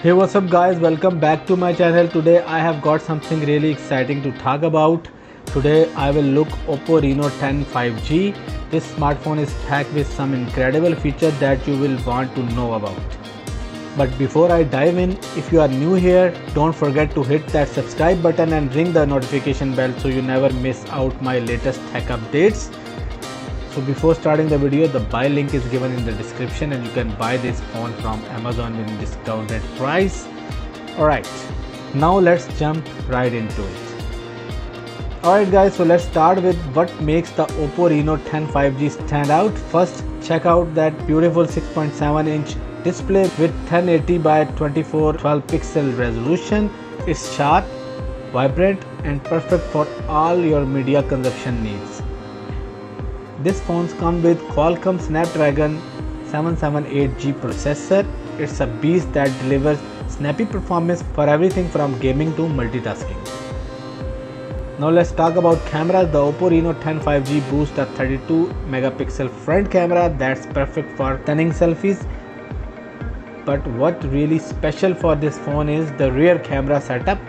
Hey, what's up guys, welcome back to my channel. Today I have got something really exciting to talk about. Today I will look Oppo Reno 10 5G. This smartphone is packed with some incredible features that you will want to know about. But before I dive in, if you are new here, don't forget to hit that subscribe button and ring the notification bell so you never miss out my latest tech updates. So before starting the video, the buy link is given in the description and you can buy this phone from Amazon with discounted price. Alright, now let's jump right into it. Alright guys, so let's start with what makes the Oppo Reno 10 5G stand out. First, check out that beautiful 6.7-inch display with 1080 by 2412 pixel resolution. It's sharp, vibrant and perfect for all your media consumption needs. This phone comes with Qualcomm Snapdragon 778G processor. It's a beast that delivers snappy performance for everything from gaming to multitasking. Now let's talk about cameras. The Oppo Reno 10 5G boasts a 32 megapixel front camera that's perfect for stunning selfies. But what really special for this phone is the rear camera setup.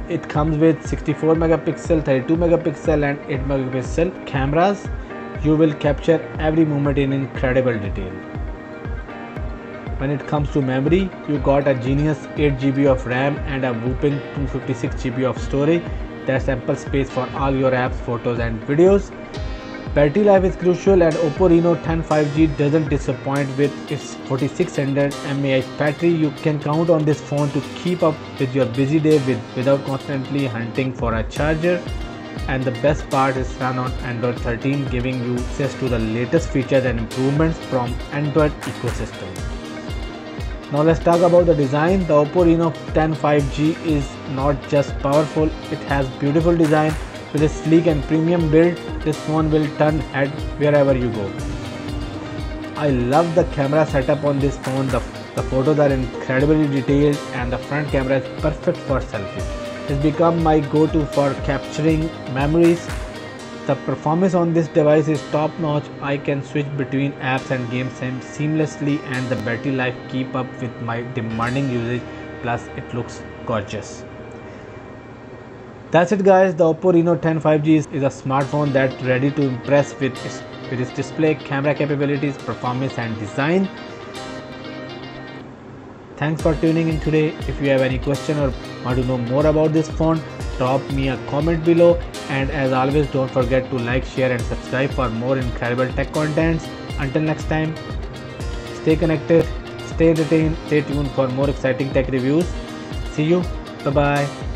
It comes with 64 megapixel, 32 megapixel and 8 megapixel cameras. You will capture every moment in incredible detail. When it comes to memory, you got a genius 8 GB of RAM and a whopping 256 GB of storage. That's ample space for all your apps, photos and videos. Battery life is crucial and Oppo Reno 10 5G doesn't disappoint with its 4600 mAh battery. You can count on this phone to keep up with your busy day without constantly hunting for a charger. And the best part is run on Android 13, giving you access to the latest features and improvements from Android ecosystem. Now let's talk about the design. The Oppo Reno 10 5G is not just powerful, it has beautiful design. With a sleek and premium build, this phone will turn head wherever you go. I love the camera setup on this phone. The photos are incredibly detailed and the front camera is perfect for selfies. It's become my go-to for capturing memories. The performance on this device is top-notch. I can switch between apps and games seamlessly and the battery life keep up with my demanding usage, plus it looks gorgeous. That's it guys, the Oppo Reno 10 5G is a smartphone that's ready to impress with its display, camera capabilities, performance and design. Thanks for tuning in today. If you have any question or want to know more about this phone, drop me a comment below. And as always, don't forget to like, share and subscribe for more incredible tech contents. Until next time, stay connected, stay entertained, stay tuned for more exciting tech reviews. See you. Bye bye.